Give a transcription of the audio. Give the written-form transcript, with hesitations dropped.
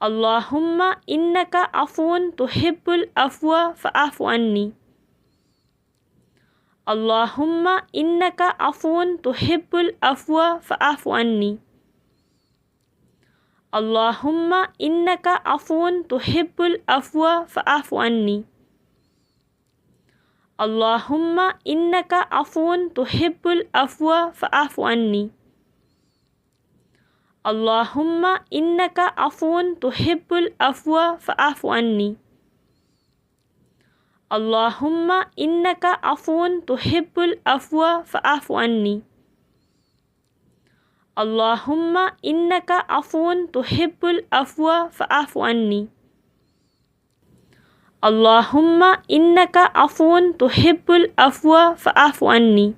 अल्लाहुम्मा इन्नका अफ़ून तुहिब्बुल अफ़्व फ़अफ़ु अन्नी। अल्लाहुम्मा इन्नका अफ़ून तुहिब्बुल अफ़्व फ़अफ़ु अन्नी। अल्लाहुम्मा इन्नका अफ़ून तुहिब्बुल अफ़्व फ़अफ़ु अन्नी। अल्लाहुम्मा इन्नका अफ़ून तुहिब्बुल अफ़्व फ़अफ़ु अन्नी। अल्लाहुम्मा इन्नका अफ़ून तुहिब्बुल अफ़्व फ़अफ़ु अन्नी। अल्लाहुम्मा इन्नका अफ़ून तुहिब्बुल अफ़्व फ़अफ़ु अन्नी। अल्लाहुम्मा इन्नका अफ़ून तुहिब्बुल अफ़्व फ़अफ़ु अन्नी। अल्लाहुम्मा इन्नका अफ़ून तुहिब्बुल अफ़्व फ़अफ़ु अन्नी।